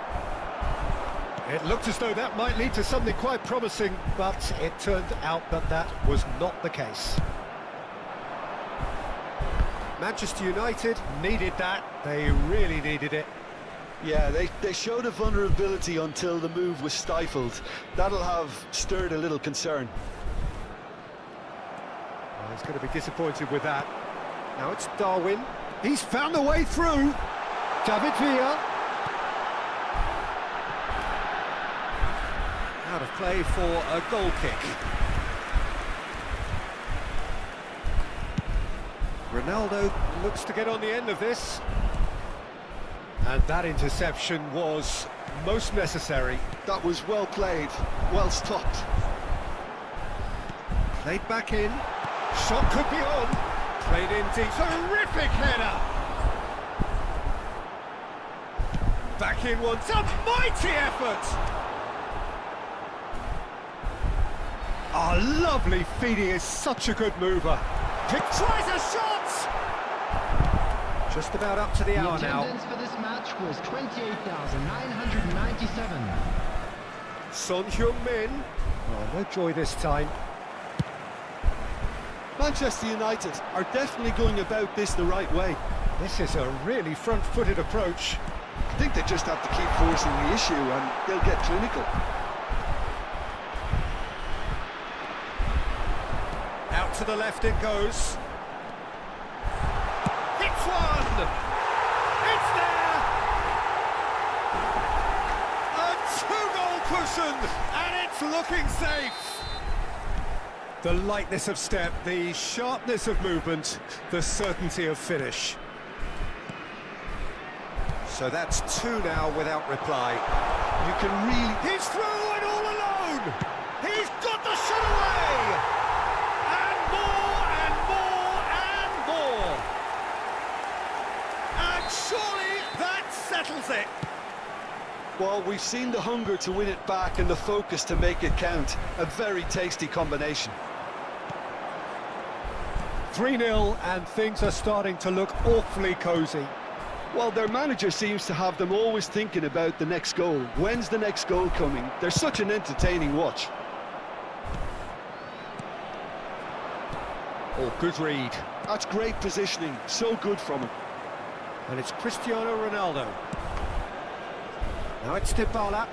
B: It looked as though that might lead to something quite promising, but it turned out that that was not the case. Manchester United needed that. They really needed it.
C: Yeah, they showed a vulnerability until the move was stifled. That'll have stirred a little concern.
B: Well, he's going to be disappointed with that. Now it's Darwin. He's found a way through. David Villa. Out of play for a goal kick. Ronaldo looks to get on the end of this. And that interception was most necessary.
C: That was well played, well stopped.
B: Played back in. Shot could be on. Played in deep. Terrific header. Back in once. A mighty effort. Oh, lovely feed. He is such a good mover. Tries a shot. Just about up to the hour now.
D: The attendance for this match was 28,997.
B: Son Heung-min. Oh, no joy this time.
C: Manchester United are definitely going about this the right way.
B: This is a really front-footed approach.
C: I think they just have to keep forcing the issue and they'll get clinical.
B: Out to the left it goes. Hits one! It's there! A two-goal cushion, and it's looking safe! The lightness of step, the sharpness of movement, the certainty of finish. So that's two now without reply.
C: You can really...
B: He's through and all alone! He's got the shot away! And more and more and more! And surely that settles it!
C: Well, we've seen the hunger to win it back and the focus to make it count. A very tasty combination.
B: 3-0 and things are starting to look awfully cosy.
C: Well, their manager seems to have them always thinking about the next goal. When's the next goal coming? They're such an entertaining watch.
B: Oh, good read.
C: That's great positioning. So good from him.
B: And it's Cristiano Ronaldo. Now it's Dybala.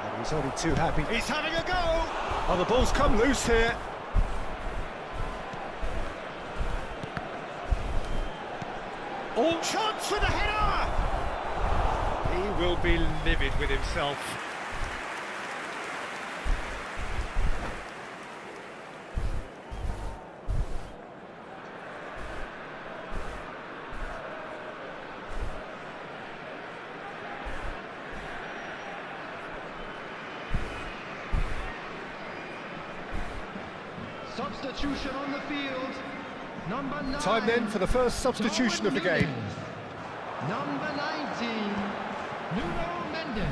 B: And he's only too happy. He's having a go! Oh, the ball's come loose here. All chance for the header! He will be livid with himself.
D: substitution on the field. Number 9.
B: Time then for the first substitution of the game.
D: Number 19, Nuno Mendes.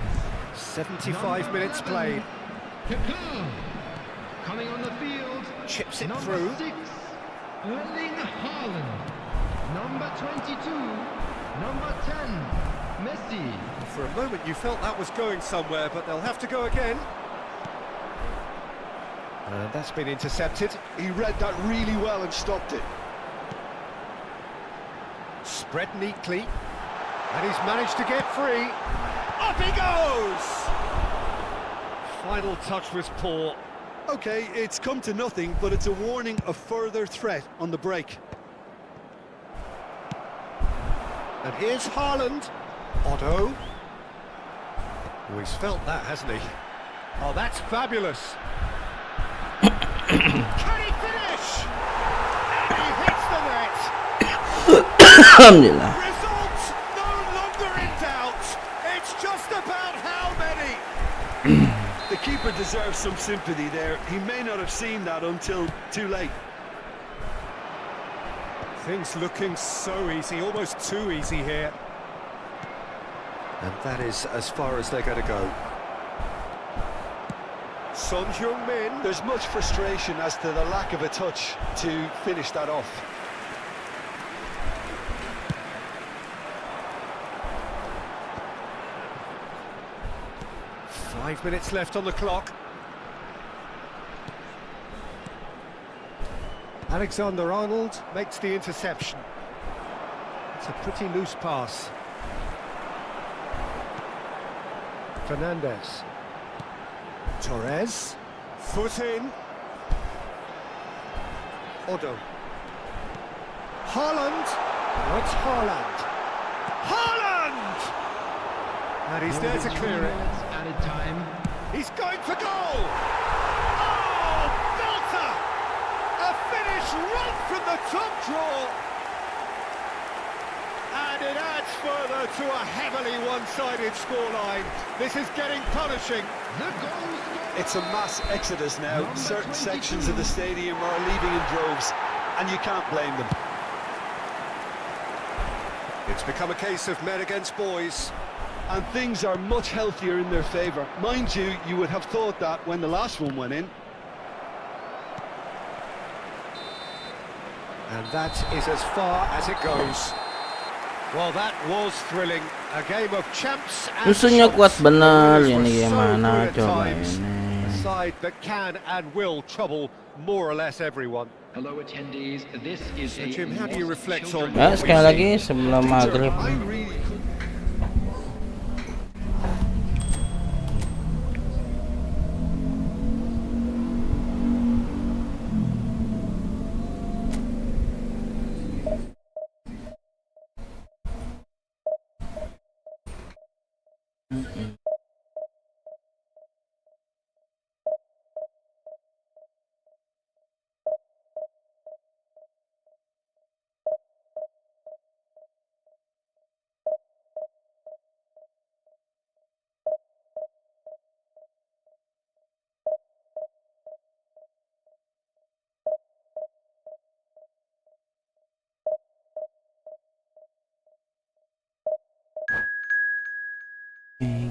B: 75 minutes played.
D: Dukung. Coming on the field.
B: Chips it
D: Number
B: through.
D: 6, Erling Haaland. Number 22, number 10, Messi.
B: For a moment you felt that was going somewhere, but they'll have to go again. And that's been intercepted.
C: He read that really well and stopped it.
B: Spread neatly. And he's managed to get free. Up he goes! Final touch was poor.
C: Okay, it's come to nothing, but it's a warning of further threat on the break.
B: And here's Haaland. Otto. Oh, he's felt that, hasn't he? Oh, that's fabulous. Can he finish? And he hits the net.
A: Alhamdulillah.
B: Results no longer in doubt. It's just about how many.
C: The keeper deserves some sympathy there. He may not have seen that until too late.
B: Things looking so easy, almost too easy here. And that is as far as they're going to go. Son Heung-min.
C: There's much frustration as to the lack of a touch to finish that off.
B: 5 minutes left on the clock. Alexander-Arnold makes the interception. It's a pretty loose pass. Fernandes. Torres. Foot in. Otto. Haaland. Oh, it's Haaland. Haaland! And he's there to clear it.
D: Added time.
B: He's going for goal! Oh, belter! A finish right from the top draw! And it adds further to a heavily one-sided scoreline. This is getting punishing.
D: The goal scorer.
C: It's a mass exodus now.
D: Number
C: Certain
D: 22.
C: sections of the stadium are leaving in droves, and you can't blame them.
B: It's become a case of men against boys.
C: And things are much healthier in their favour. Mind you, you would have thought that when the last one went in.
B: And that is as far as it goes. Well, that was thrilling. A game of champs and
A: Musuhnya
B: shots.
A: kuat bener,
B: The
A: ini
B: winners were so
A: gimana
B: good at
A: coba
B: times.
A: ini.
B: A side that can and will trouble more or less everyone.
D: Hello attendees, this is
B: So, Jim, how do you reflect on
A: Ya,
B: what
A: sekali
B: we've
A: lagi
B: seen?
A: sebelum maghrib.
C: I really could.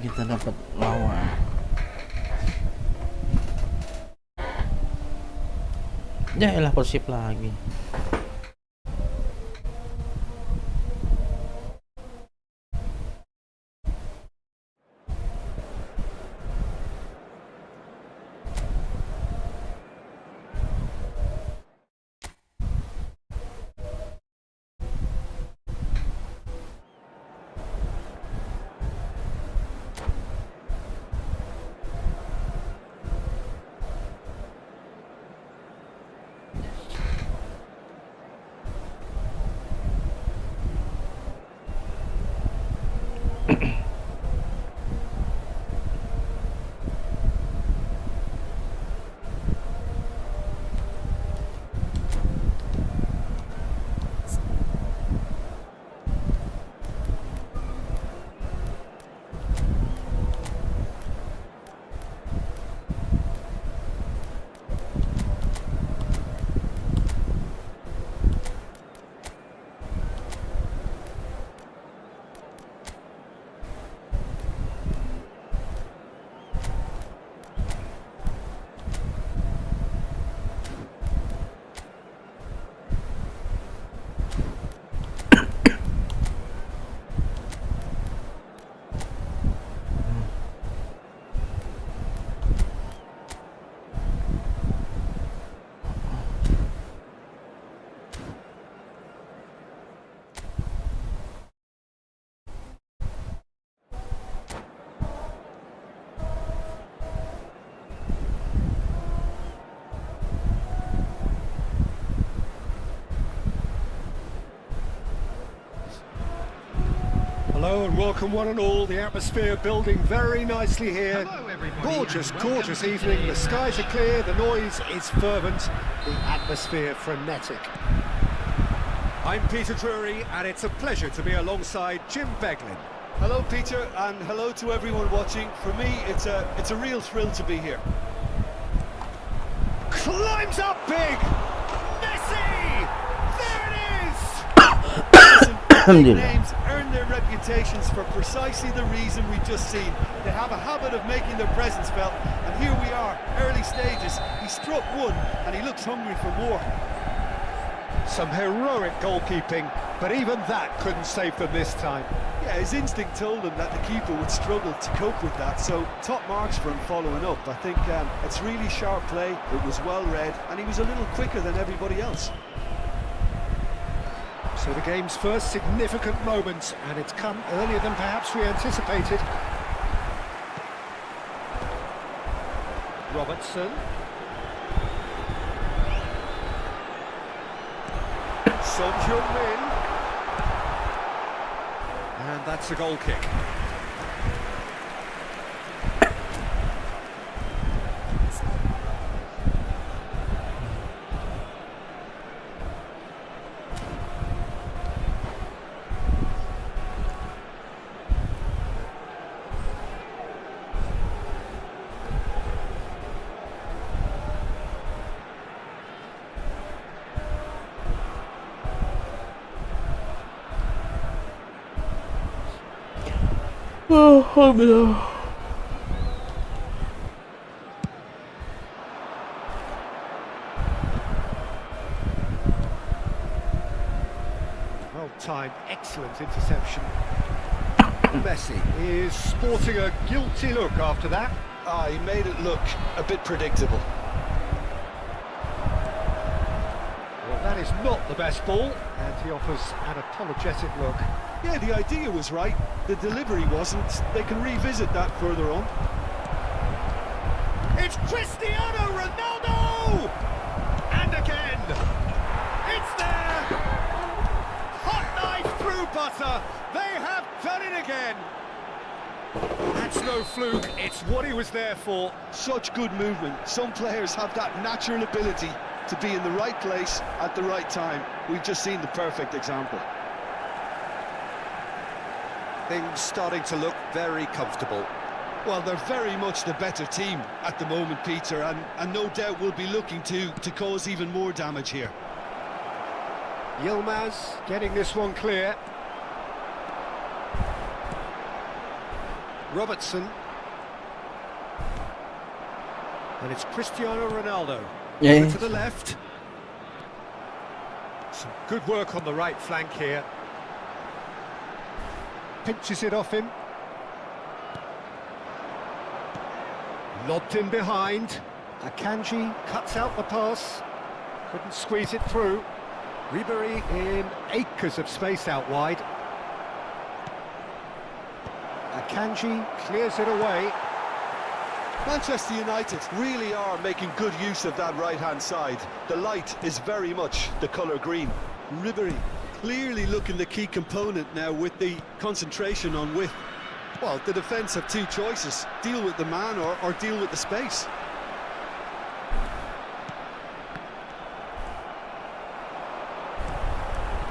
A: Kita dapat lawan. Ya elah Persib lagi.
B: Hello and welcome one and all. The atmosphere building very nicely here.
D: Hello, everybody,
B: Gorgeous,
D: and welcome
B: gorgeous
D: to
B: evening. The
D: today's
B: skies are clear, the noise is fervent, the atmosphere frenetic. I'm Peter Drury and it's a pleasure to be alongside Jim Beglin.
C: Hello, Peter, and hello to everyone watching. For me, it's a real thrill to be here.
B: Climbs up big! Messi! There it is!
C: Listen, big
A: Alhamdulillah.
C: names earn their reputations for precisely the reason we've just seen. They have a habit of making their presence felt, and here we are, early stages. He struck one, and he looks hungry for more.
B: Some heroic goalkeeping, but even that couldn't save them this time.
C: Yeah, his instinct told him that the keeper would struggle to cope with that, so top marks for him following up. I think it's really sharp play, it was well read, and he was a little quicker than everybody else.
B: So the game's first significant moment, and it's come earlier than perhaps we anticipated. Robertson. Son Heung-min. And that's a goal kick.
A: Alhamdulillah.
B: Well timed, excellent interception. Messi is sporting a guilty look after that.
C: He made it look a bit predictable.
B: Well, that is not the best ball, and he offers an apologetic look.
C: Yeah, the idea was right, the delivery wasn't. They can revisit that further on.
B: It's Cristiano Ronaldo! And again! It's there! Hot knife through butter! They have done it again! That's no fluke, it's what he was there for.
C: Such good movement. Some players have that natural ability to be in the right place at the right time. We've just seen the perfect example.
B: Things starting to look very comfortable.
C: Well, they're very much the better team at the moment, Peter, and no doubt will be looking to cause even more damage here.
B: Yilmaz getting this one clear. Robertson. And it's Cristiano Ronaldo.
A: Yeah.
B: Over to the left. Some good work on the right flank here. Pinches it off him. Lobbed in behind. Akanji cuts out the pass. Couldn't squeeze it through. Ribery in acres of space out wide. Akanji clears it away.
C: Manchester United really are making good use of that right-hand side. The light is very much the colour green. Ribery clearly looking the key component now with the concentration on width. Well, the defence have two choices: deal with the man or deal with the space.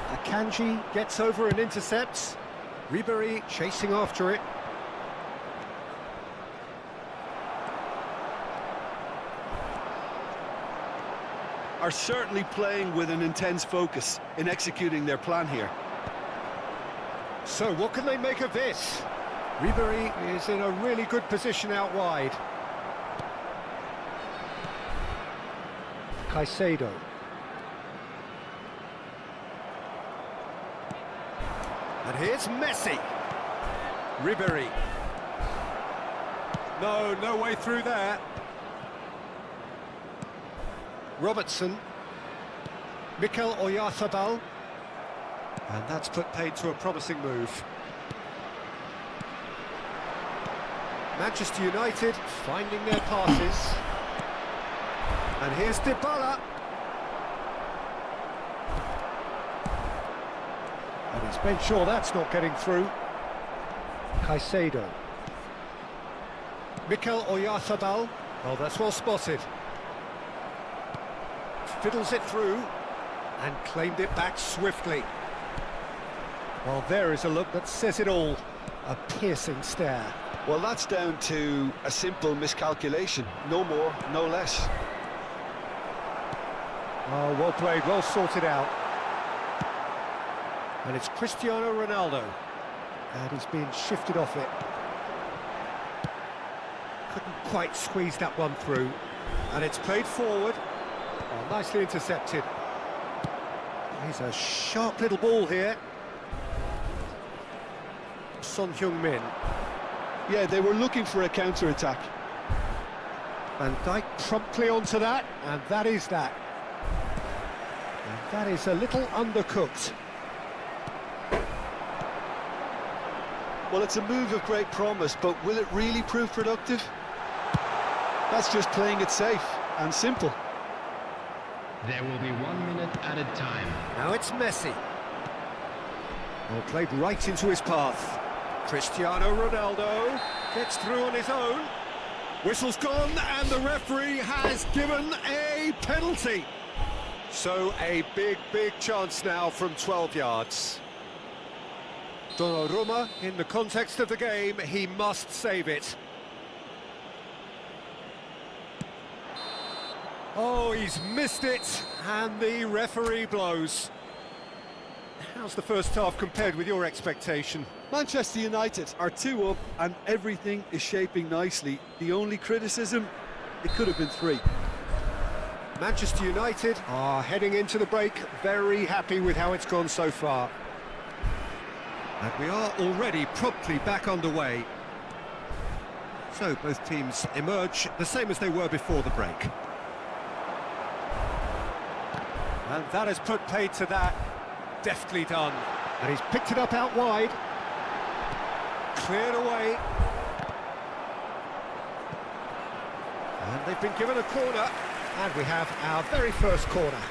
B: Akanji gets over and intercepts. Ribery chasing after it.
C: Are certainly playing with an intense focus in executing their plan here.
B: So what can they make of this? Ribery is in a really good position out wide. Caicedo. And here's Messi. Ribery. No way through there. Robertson. Mikel Oyarzabal. And that's put paid to a promising move. Manchester United finding their passes. And here's Dybala. And he's made sure that's not getting through. Caicedo. Mikel Oyarzabal. Oh, that's well spotted. Fiddles it through and claimed it back swiftly. Well, there is a look that says it all. A piercing stare.
C: Well, that's down to a simple miscalculation. No more, no less.
B: Oh, well played, well sorted out. And it's Cristiano Ronaldo. And he's being shifted off it. Couldn't quite squeeze that one through. And it's played forward. Oh, nicely intercepted. He's a sharp little ball here. Son Heung-min.
C: Yeah, they were looking for a counter-attack.
B: Van Dijk promptly onto that, and that is that. And that is a little undercooked.
C: Well, it's a move of great promise, but will it really prove productive? That's just playing it safe and simple.
D: There will be 1 minute added time.
B: Now it's Messi. Well, played right into his path. Cristiano Ronaldo gets through on his own. Whistle's gone, and the referee has given a penalty. So a big chance now from 12 yards. Donnarumma, in the context of the game, he must save it. Oh, he's missed it, and the referee blows. How's the first half compared with your expectation?
C: Manchester United are 2 up and everything is shaping nicely. The only criticism, it could have been 3.
B: Manchester United are heading into the break very happy with how it's gone so far. And we are already promptly back underway. So both teams emerge the same as they were before the break. And that has put paid to that. Deftly done. And he's picked it up out wide. Cleared away. And they've been given a corner. And we have our very first corner.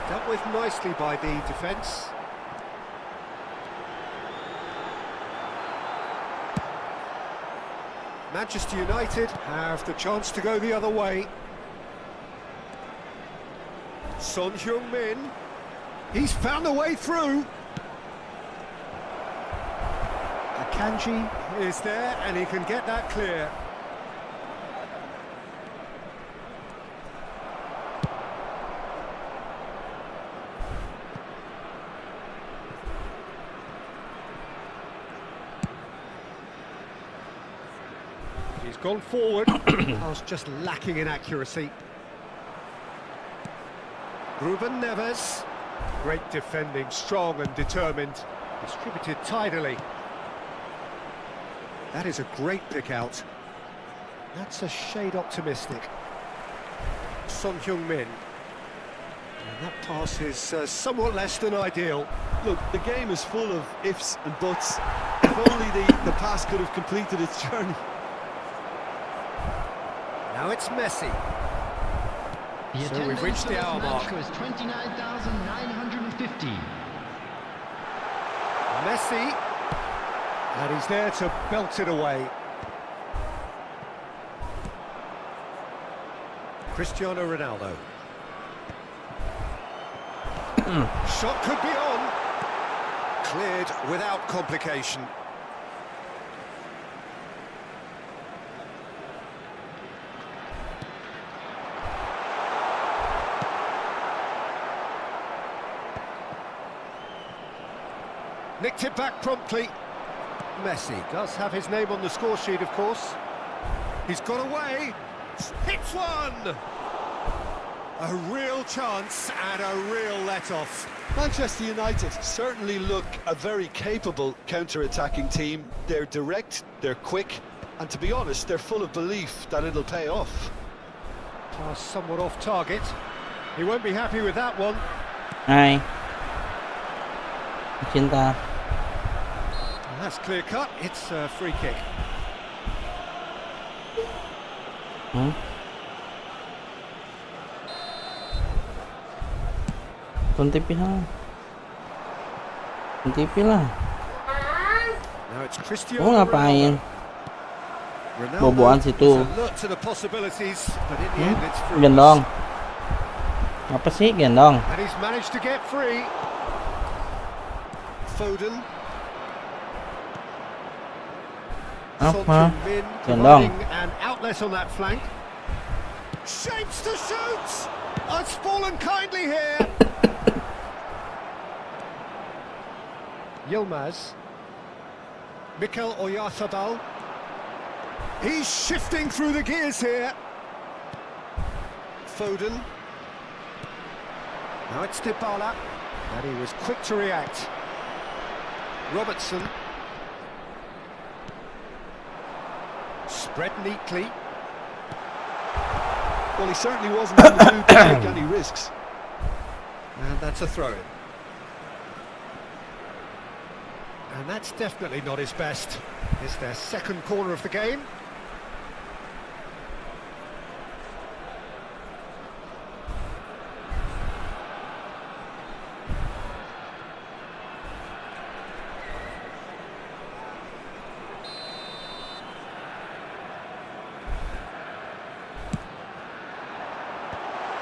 B: Dealt with nicely by the defence. Manchester United have the chance to go the other way. Son Heung-min, he's found a way through. Akanji is there, and he can get that clear. He's gone forward. I was just lacking in accuracy. Ruben Neves. Great defending, strong and determined. Distributed tidily. That is a great pick out. That's a shade optimistic. Son Heung-min. And that pass is somewhat less than ideal.
C: Look, the game is full of ifs and buts. If only the pass could have completed its journey.
B: Now it's Messi. So we've reached the hour mark.
D: Was 29,950.
B: Messi, and he's there to belt it away. Cristiano Ronaldo. Shot could be on. Cleared without complication. Nicked it back promptly. Messi does have his name on the score sheet, of course. He's got away. Hits one! A real chance and a real let-off.
C: Manchester United certainly look a very capable counter-attacking team. They're direct, they're quick, and to be honest, they're full of belief that it'll pay off.
B: Pass somewhat off target. He won't be happy with that one.
A: Hai. Cinta.
B: And that's clear cut. It's a free kick.
A: TV lah. TV lah.
B: Now it's Cristiano
A: Oh, ngapain?
B: Ronaldo.
A: Boboan situ.
B: is alert to the possibilities, but in the end it's fruitless.
A: Gendong. Apa sih gendong?
B: And he's managed to get free.
C: Foden.
A: Apa?
B: Min
A: Gendong.
B: providing an outlet on that flank. Shapes to shoot. Oh, it's fallen kindly here. Yilmaz. Mikel Oyarzabal. He's shifting through the gears here.
C: Foden.
B: Now it's Dybala, and he was quick to react. Robertson. Spread neatly.
C: Well, he certainly wasn't in the mood to take any risks.
B: And that's a throw-in. And that's definitely not his best. It's their second corner of the game.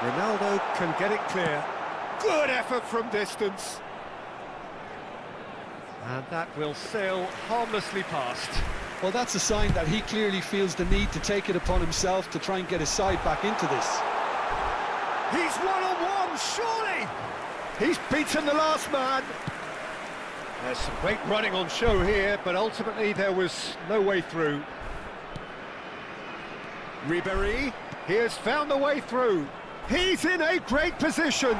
B: Ronaldo can get it clear. Good effort from distance. And that will sail harmlessly past.
C: Well, that's a sign that he clearly feels the need to take it upon himself to try and get his side back into this.
B: He's one-on-one, surely! He's beaten the last man. There's some great running on show here, but ultimately there was no way through. Ribéry, he has found the way through. He's in a great position.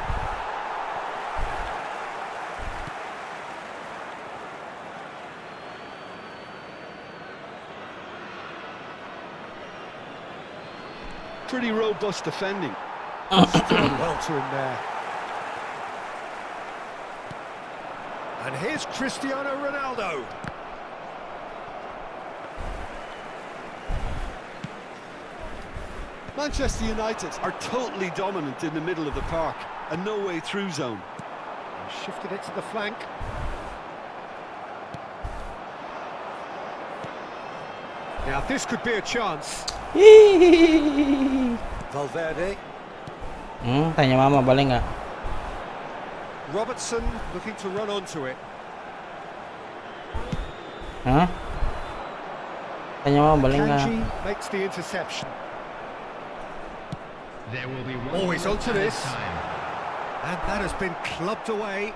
C: Pretty robust defending.
B: Well to him there. And here's Cristiano Ronaldo.
C: Manchester United are totally dominant in the middle of the park, a no-way through zone.
B: He shifted it to the flank. Now this could be a chance. Valverde.
A: Tanya mama boleh nggak?
B: Robertson looking to run onto it.
A: Hah? Tanya mama boleh nggak?
B: Kanji makes the interception.
D: There will be
B: Oh, he's onto
D: added
B: this.
D: time.
B: And that has been clubbed away.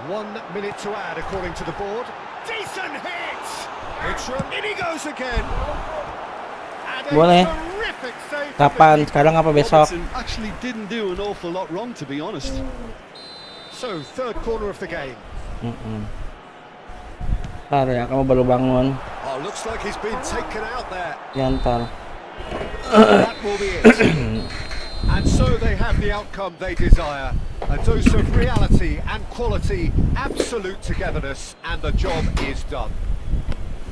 B: 1 minute to add according to the board. Decent hit! In he goes again. And a
A: Boleh.
B: terrific save.
A: Kapan? Sekarang apa besok?
C: Robertson actually didn't do an awful lot wrong, to be honest.
B: So, third corner of the game.
A: Ntar ya, kamu baru bangun.
B: Oh, looks like he's been taken out there.
A: Ya ntar.
B: That will be it. And so they have the outcome they desire. A dose of reality and quality, absolute togetherness, and the job is done.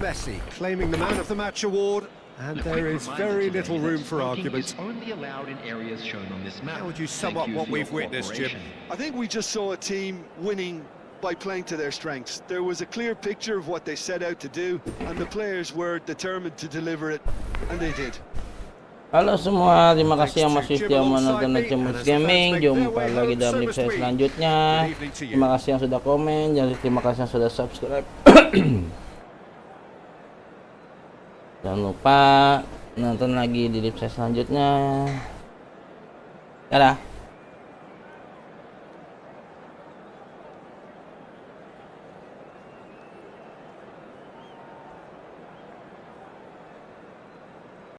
B: Messi claiming the Man of the Match award, and there is very little room for argument.
D: Only allowed in areas shown on this map.
B: How would you sum up
D: Thank you
B: what
D: for your
B: we've witnessed, Jim?
D: cooperation.
C: I think we just saw a team winning by playing to their strengths. There was a clear picture of what they set out to do, and the players were determined to deliver it, and they did.
A: Halo semua, terima kasih yang masih setia menonton Nachemus Gaming. Jumpa lagi dalam live saya selanjutnya. Terima kasih yang sudah komen, dan terima kasih yang sudah subscribe. Jangan lupa nonton lagi di live saya selanjutnya. Dadah.